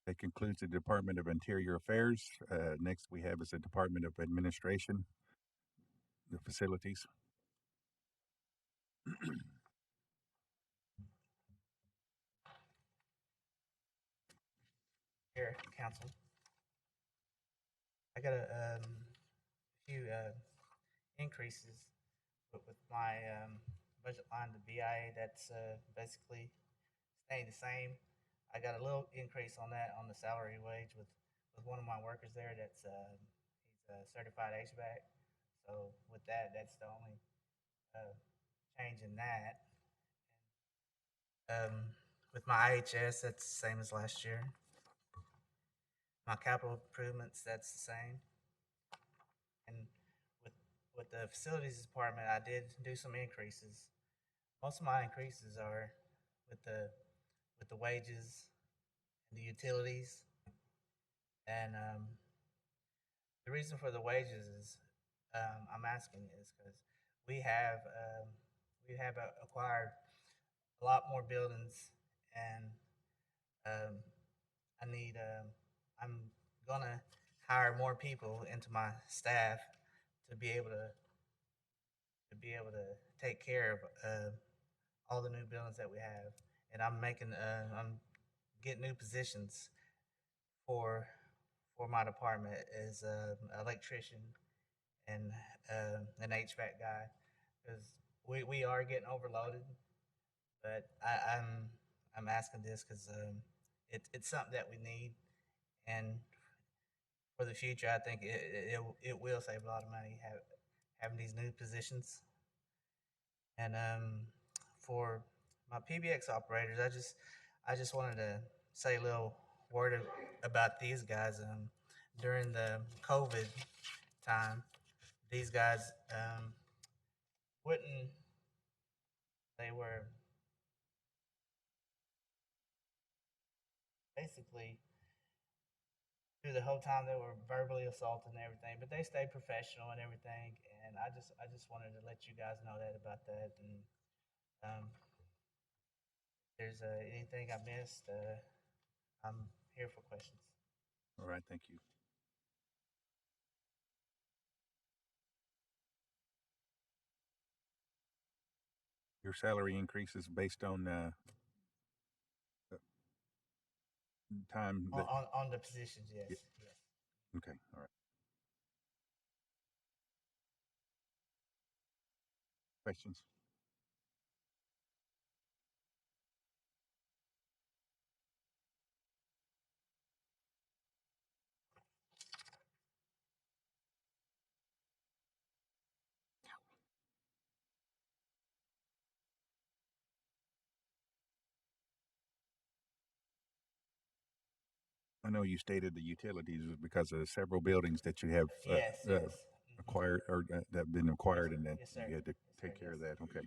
That concludes the Department of Interior Affairs. Next we have is the Department of Administration, the facilities. Here, Council. I got a few increases with my budget line, the BIA, that's basically staying the same. I got a little increase on that on the salary wage with one of my workers there. That's he's a certified HVAC. So with that, that's the only uh, change in that. With my IHS, that's the same as last year. My capital improvements, that's the same. And with the facilities department, I did do some increases. Most of my increases are with the wages and the utilities. And the reason for the wages is I'm asking is because we have acquired a lot more buildings, and um, I need I'm gonna hire more people into my staff to be able to take care of all the new buildings that we have, and I'm getting new positions for my department as an electrician and an HVAC guy, because we are getting overloaded. But I'm asking this because it's something that we need, and for the future, I think it will save a lot of money having these new positions. And for my PBX operators, I just wanted to say a little word about these guys. During the COVID time, these guys wouldn't. They were basically through the whole time they were verbally assaulted and everything, but they stayed professional and everything. And I just wanted to let you guys know that about that. And if there's anything I missed, I'm here for questions. All right, thank you. Your salary increases based on time that. On the positions, yes, Yeah. yes. Okay, all right. Questions? I know you stated the utilities was because of several buildings that you have Yes, yes. acquired or that have been acquired, and that Yes, sir. you had to Yes, sir, take care of that. Okay.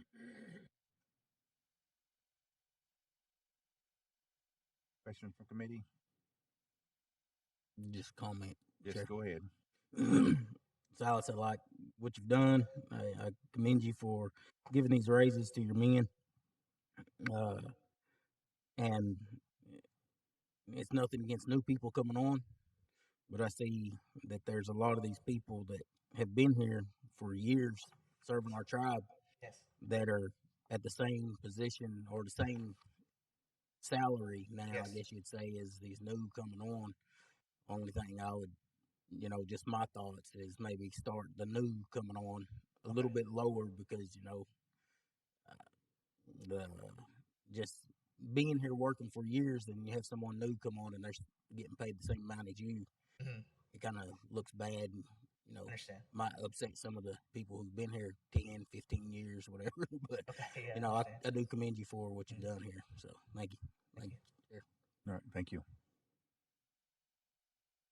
Question from committee? Just comment. Yes, Sure. go ahead. So I said, like what you've done. I commend you for giving these raises to your men. And it's nothing against new people coming on, but I see that there's a lot of these people that have been here for years serving our tribe Yes. that are at the same position or the same salary now, Yes. I guess you'd say, as these new coming on. Only thing I would, just my thoughts is maybe start the new coming on a little bit lower because, the just being here working for years and you have someone new come on and they're getting paid the same amount as you, Mm-hmm. it kind of looks bad and, Understand. might upset some of the people who've been here 10, 15 years, whatever. But, Okay, yeah, I do commend you for what you've done here. So thank you. Thank you. Sure. All right, thank you.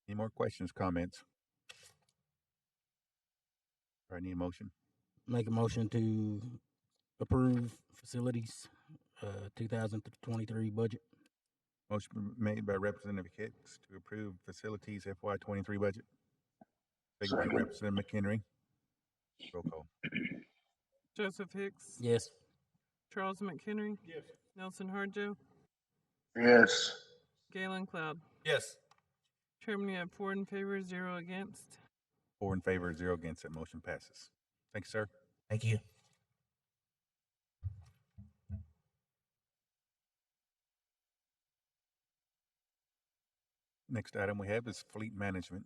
Any more questions, comments? Or I need a motion. Make a motion to approve facilities 2023 budget. Motion made by Representative Hicks to approve facilities FY23 budget. Second by Representative McHenry. Roll call. Joseph Hicks, Yes. Charles McHenry, Yes. Nelson Harjo, Yes. Galen Cloud. Yes. Chairman, you have 4 in favor, 0 against. 4 in favor, 0 against. That motion passes. Thank you, sir. Thank you. Next item we have is fleet management.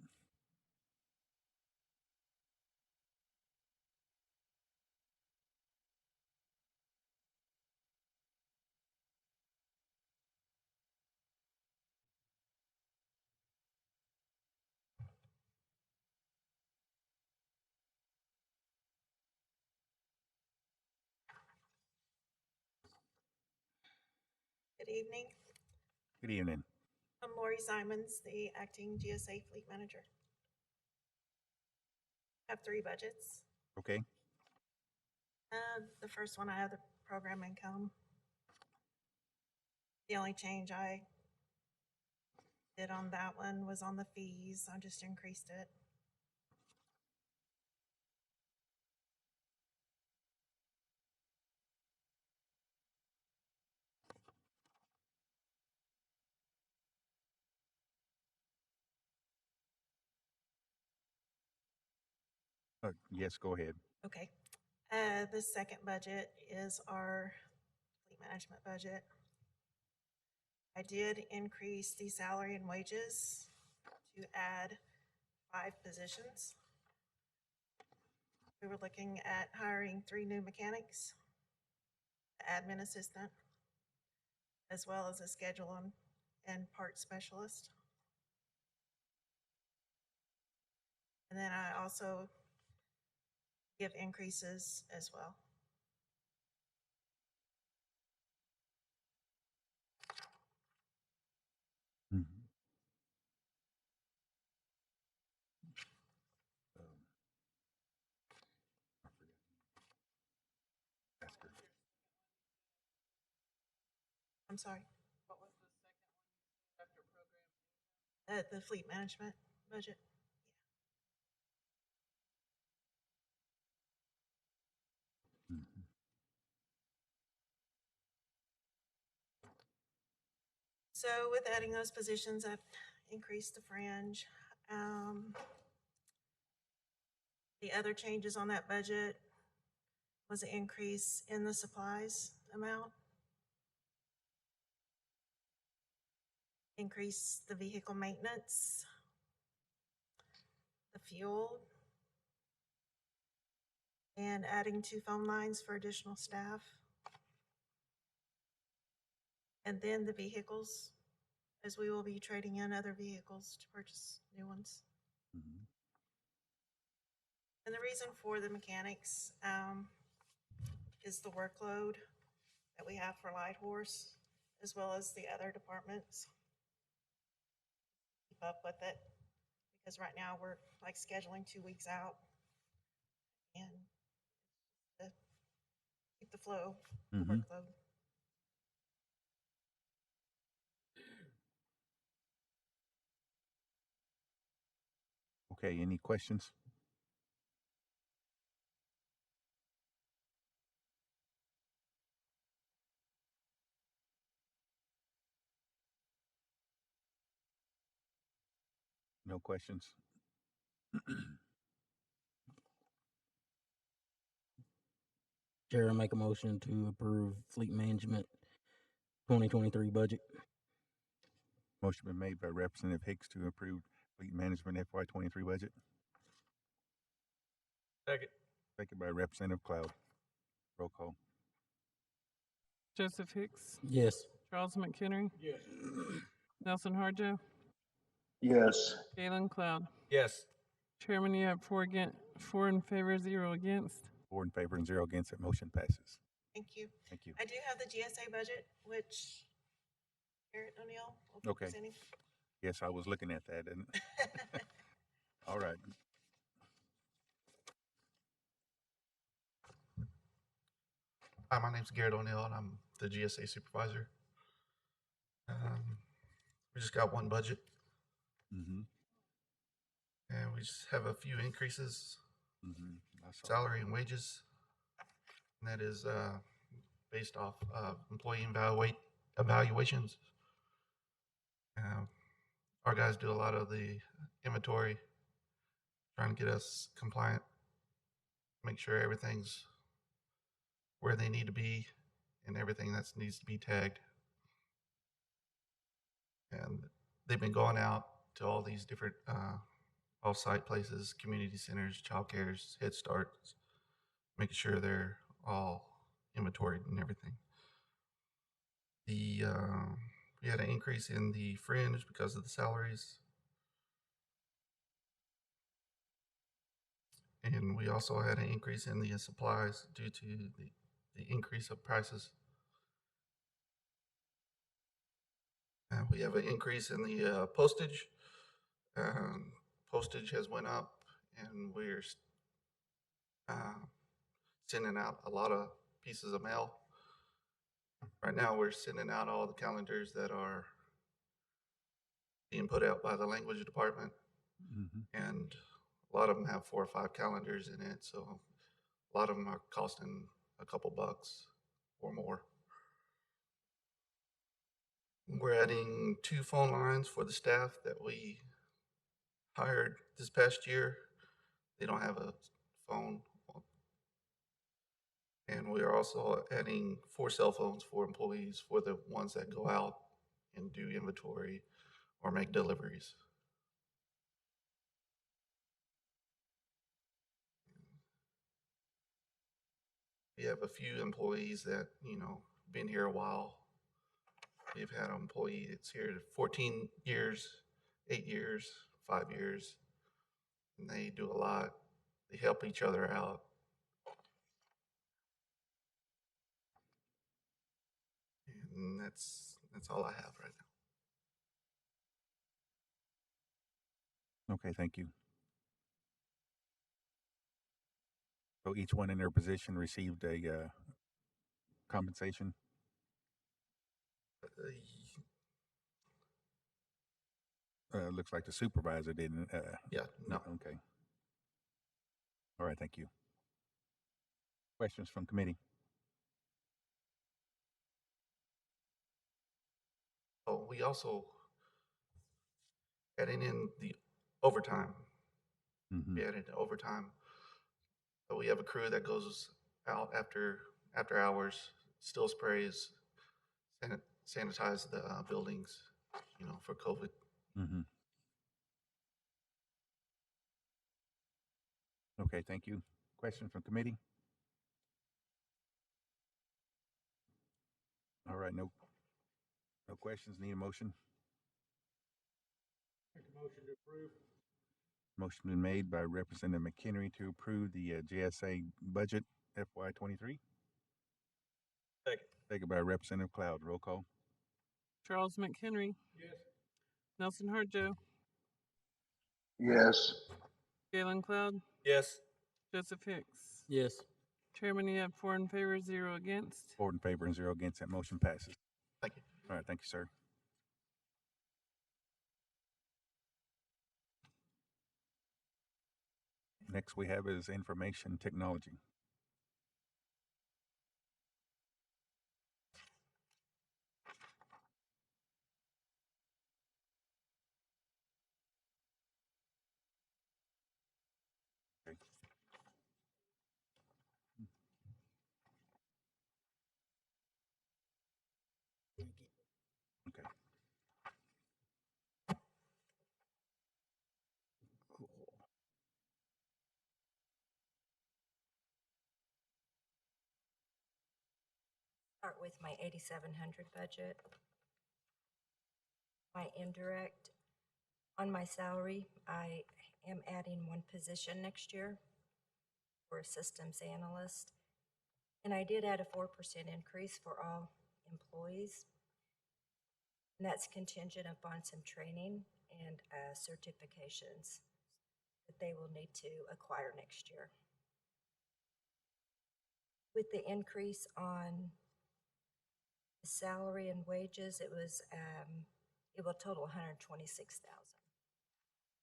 Good evening. Good evening. I'm Lori Simons, the acting GSA fleet manager. I have 3 budgets. Okay. The first one, I have the program income. The only change I did on that one was on the fees. I just increased it. Yes, go ahead. Okay. The second budget is our fleet management budget. I did increase the salary and wages to add 5 positions. We were looking at hiring 3 new mechanics, an admin assistant, as well as a schedule and part specialist. And then I also give increases as well. Mhm. I forgot. Ask her. I'm sorry, What was the second one you said after program? the fleet management budget. Mhm. So with adding those positions, I've increased the fringe. The other changes on that budget was an increase in the supplies amount, increase the vehicle maintenance, the fuel, and adding 2 phone lines for additional staff. And then the vehicles, as we will be trading in other vehicles to purchase new ones. Mhm. And the reason for the mechanics is the workload that we have for Light Horse, as well as the other departments. Keep up with it, because right now we're like scheduling 2 weeks out, and to keep the flow, the Mhm. workload. Okay, any questions? No questions? Chair, I make a motion to approve fleet management 2023 budget. Motion been made by Representative Hicks to approve fleet management FY23 budget. Second. Second by Representative Cloud. Roll call. Joseph Hicks, Yes. Charles McHenry. Yes. Nelson Harjo, Yes. Galen Cloud. Yes. Chairman, you have 4 in favor, 0 against. 4 in favor and 0 against. That motion passes. Thank you. Thank you. I do have the GSA budget, which Garrett O'Neill will be Okay. presenting. Yes, I was looking at that. And all right. Hi, my name's Garrett O'Neill, and I'm the GSA supervisor. We just got one budget, Mm-hmm. and we just have a few increases, Mm-hmm. I saw. salary and wages. And that is based off employee evaluations. Our guys do a lot of the inventory, trying to get us compliant, make sure everything's where they need to be and everything that needs to be tagged. And they've been going out to all these different off-site places, community centers, child cares, Head Starts, making sure they're all inventoried and everything. We had an increase in the fringe because of the salaries. And we also had an increase in the supplies due to the increase of prices. We have an increase in the postage. Postage has went up, and we're sending out a lot of pieces of mail. Right now, we're sending out all the calendars that are being put out by the language department, and a lot of them have 4 or 5 calendars in it, so a lot of them are costing a couple bucks or more. We're adding 2 phone lines for the staff that we hired this past year. They don't have a phone. And we are also adding 4 cell phones for employees, for the ones that go out and do inventory or make deliveries. We have a few employees that, been here a while. We've had an employee that's here 14 years, 8 years, 5 years, and they do a lot. They help each other out. And that's all I have right now. Okay, thank you. So each one in their position received a compensation? Looks like the supervisor didn't. Yeah, no. Okay. All right, thank you. Questions from committee? Oh, we also adding in the overtime. We added overtime. But we have a crew that goes out after hours, still sprays, sanitize the buildings, for COVID. Okay, thank you. Questions from committee? All right, no questions. Need a motion? Make a motion to approve. Motion been made by Representative McHenry to approve the GSA budget FY23. Second. Second by Representative Cloud. Roll call. Charles McHenry. Yes. Nelson Harjo. Yes. Galen Cloud. Yes. Joseph Hicks. Yes. Chairman, you have 4 in favor, 0 against. 4 in favor and 0 against. That motion passes. Thank you. All right, thank you, sir. Next we have is information technology. Okay. Okay. Start with my 8,700 budget. My indirect, on my salary, I am adding 1 position next year for a systems analyst. And I did add a 4% increase for all employees. And that's contingent upon some training and certifications that they will need to acquire next year. With the increase on the salary and wages, it will total $126,000,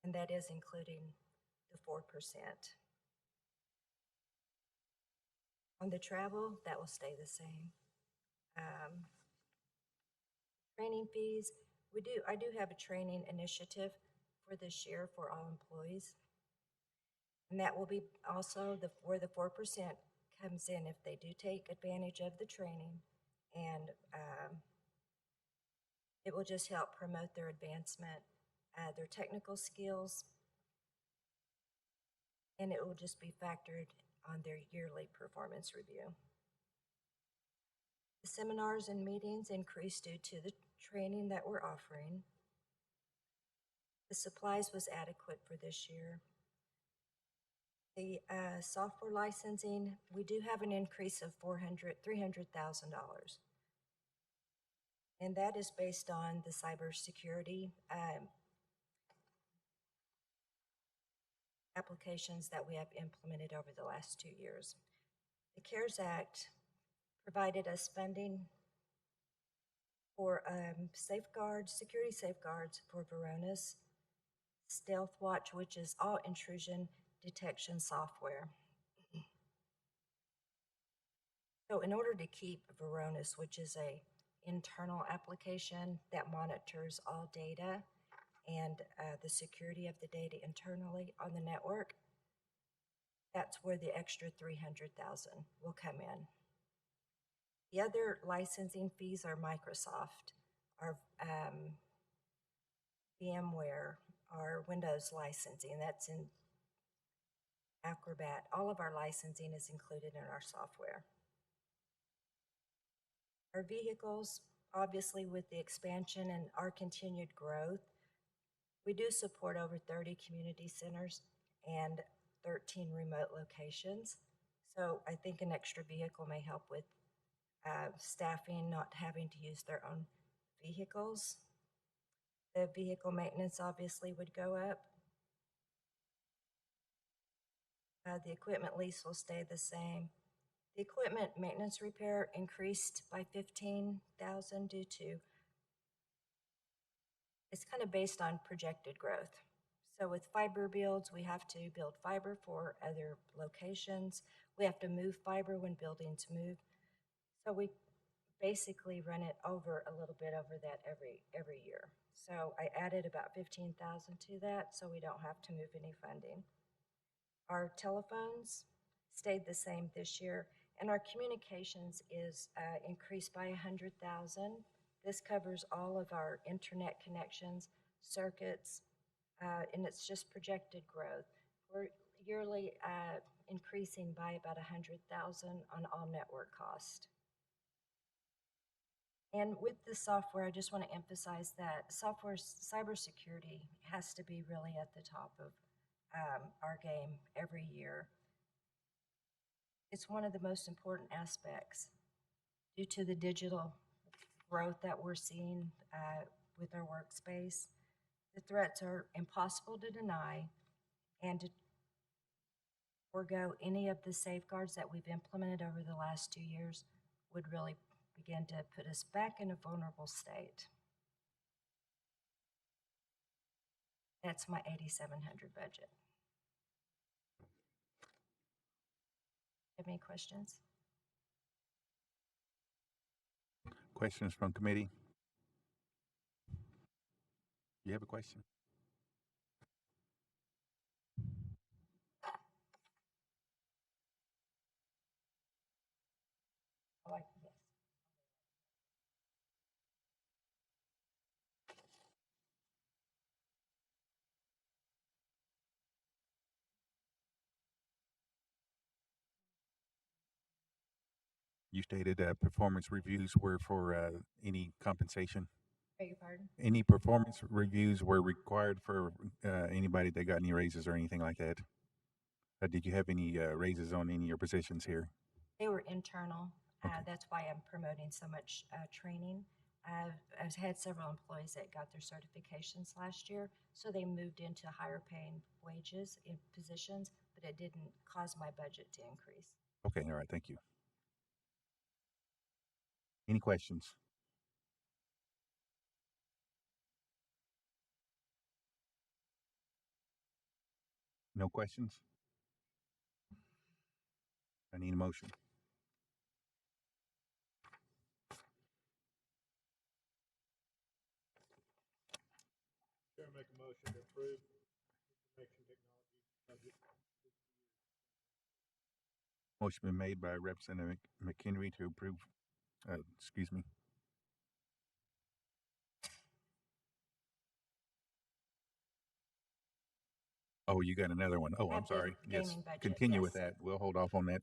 and that is including the 4%. On the travel, that will stay the same. Training fees, I do have a training initiative for this year for all employees. And that will be also where the 4% comes in if they do take advantage of the training. And it will just help promote their advancement, their technical skills, and it will just be factored on their yearly performance review. The seminars and meetings increased due to the training that we're offering. The supplies was adequate for this year. The software licensing, we do have an increase of $300,000. And that is based on the cybersecurity applications that we have implemented over the last 2 years. The CARES Act provided us funding for security safeguards for Varonis, Stealth Watch, which is all intrusion detection software. So in order to keep Varonis, which is a internal application that monitors all data and the security of the data internally on the network, that's where the extra $300,000 will come in. The other licensing fees are Microsoft, our VMware, our Windows licensing. That's in Acrobat. All of our licensing is included in our software. Our vehicles, obviously with the expansion and our continued growth, we do support over 30 community centers and 13 remote locations. So I think an extra vehicle may help with staffing, not having to use their own vehicles. The vehicle maintenance obviously would go up. The equipment lease will stay the same. The equipment maintenance repair increased by $15,000 due to, it's kind of based on projected growth. So with fiber builds, we have to build fiber for other locations. We have to move fiber when buildings move. So we basically run it over a little bit over that every year. So I added about $15,000 to that so we don't have to move any funding. Our telephones stayed the same this year, and our communications is increased by $100,000. This covers all of our internet connections, circuits, and it's just projected growth. We're yearly increasing by about $100,000 on all network cost. And with the software, I just want to emphasize that cybersecurity has to be really at the top of our game every year. It's one of the most important aspects due to the digital growth that we're seeing with our workspace. The threats are impossible to deny, and to forego any of the safeguards that we've implemented over the last 2 years would really begin to put us back in a vulnerable state. That's my 8,700 budget. Have any questions? Questions from committee? You have a question? Yes. You stated performance reviews were for any compensation. Beg your pardon? Any performance reviews were required for anybody that got any raises or anything like that? Did you have any raises on any of your positions here? They were internal. Okay. That's why I'm promoting so much training. I've had several employees that got their certifications last year, so they moved into higher paying wages in positions, but it didn't cause my budget to increase. Okay, all right, thank you. Any questions? No questions? I need a motion. Chair, make a motion to approve information technology budget. Motion been made by Representative McHenry to approve, excuse me. Oh, you got another one. Oh, I'm Have the sorry. Yes, gaming budget, continue with yes. that. We'll hold off on that.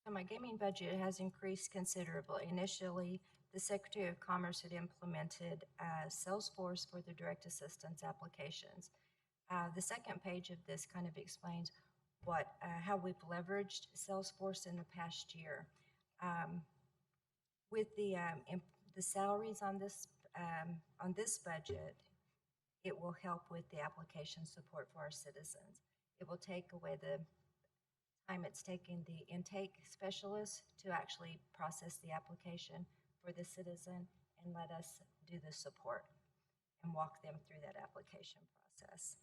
So my gaming budget has increased considerably. Initially, the Secretary of Commerce had implemented Salesforce for the direct assistance applications. The second page of this kind of explains how we've leveraged Salesforce in the past year. With the salaries on this budget, it will help with the application support for our citizens. It will take away the time it's taking the intake specialist to actually process the application for the citizen and let us do the support and walk them through that application process.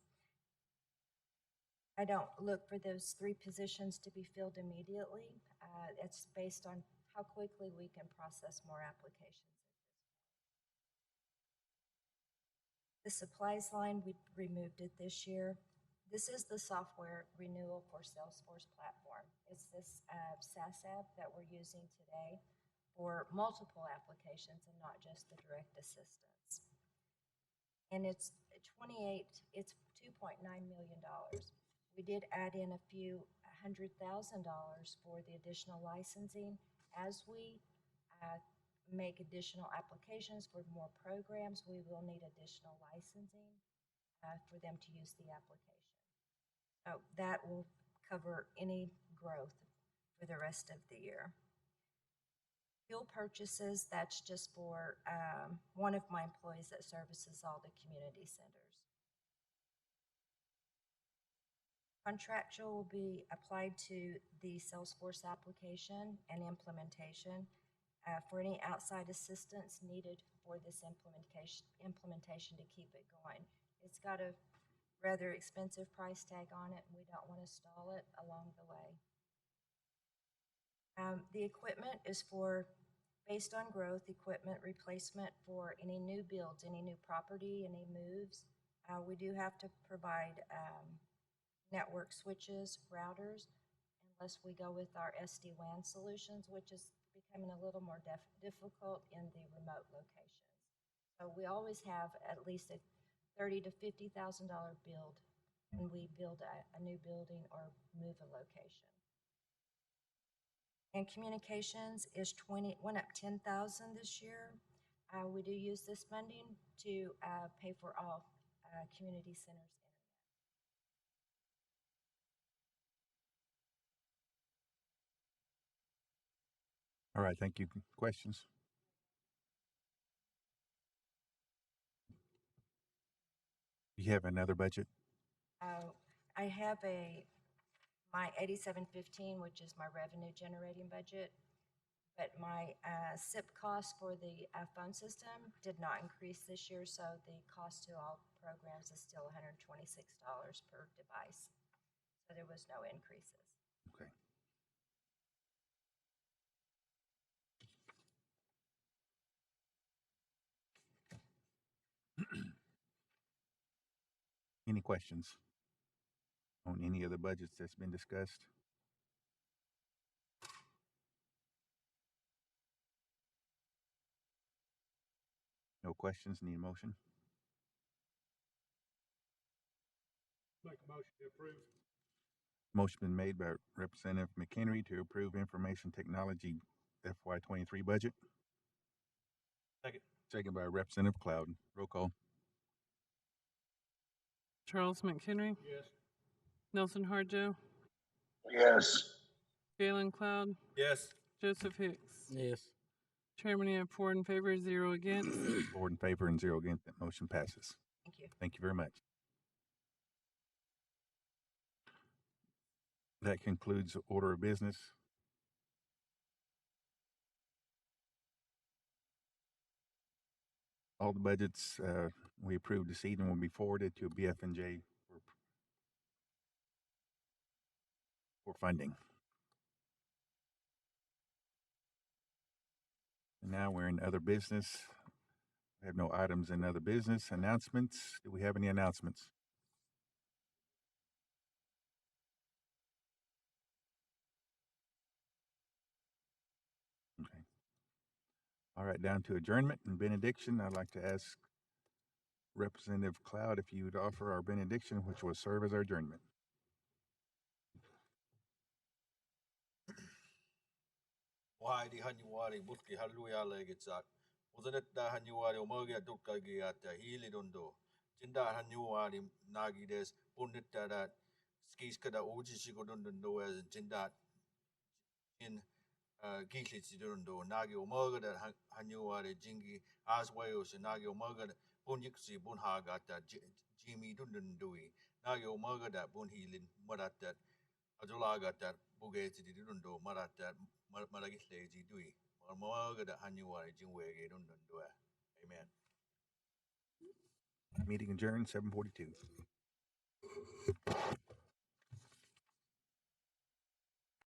I don't look for those 3 positions to be filled immediately. It's based on how quickly we can process more applications at this point. The supplies line, we removed it this year. This is the software renewal for Salesforce platform. It's this SaaS app that we're using today for multiple applications and not just the direct assistance. And it's $2.9 million. We did add in a few $100,000 for the additional licensing. As we make additional applications for more programs, we will need additional licensing for them to use the application. So that will cover any growth for the rest of the year. Fuel purchases, that's just for one of my employees that services all the community centers. Contractual will be applied to the Salesforce application and implementation for any outside assistance needed for this implementation to keep it going. It's got a rather expensive price tag on it, and we don't want to stall it along the way. The equipment is based on growth, equipment replacement for any new builds, any new property, any moves. We do have to provide network switches, routers, unless we go with our SD-WAN solutions, which is becoming a little more difficult in the remote locations. So we always have at least a $30,000 to $50,000 build when we build a new building or move a location. And communications is went up $10,000 this year. We do use this funding to pay for all community centers' internet. All right, thank you. Questions? You have another budget? I have my 8715, which is my revenue generating budget. But my SIP cost for the phone system did not increase this year, so the cost to all programs is still $126 per device. So there was no increases. Okay. Any questions on any of the budgets that's been discussed? No questions, need a motion? Make a motion to approve. Motion been made by Representative McHenry to approve information technology FY23 budget. Second. Second by Representative Cloud. Roll call. Charles McHenry, Yes. Nelson Harjo, Yes. Galen Cloud, Yes. Joseph Hicks. Yes. Chairman, you have 4 in favor, 0 against. 4 in favor and 0 against. That motion passes. Thank you. Thank you very much. That concludes the order of business. All the budgets we approved this evening will be forwarded to BF&J for funding. And now we're in other business. We have no items in other business. Announcements. Do we have any announcements? Okay. All right, down to adjournment and benediction. I'd like to ask Representative Cloud if you would offer our benediction, which will serve as our adjournment. Wahidi hanyuari butki hallelujah legitsak. Uzanet da hanyuari omogia dukagi ata hili dondo. Jinda hanyuari nagides punit that skis kada uji shigodundo as jinda in gilits dundo nagi omoga that hanyuari jingi as wayos nagi omoga bunyiksi bunhagata Jimmy dundundui. Nagi omoga that bunhilin maratat Adulagat bugeti di dundo marata maragile di dui. Marmoga da hanyuari jinwege dundundua. Amen. Meeting adjourned, 7:42.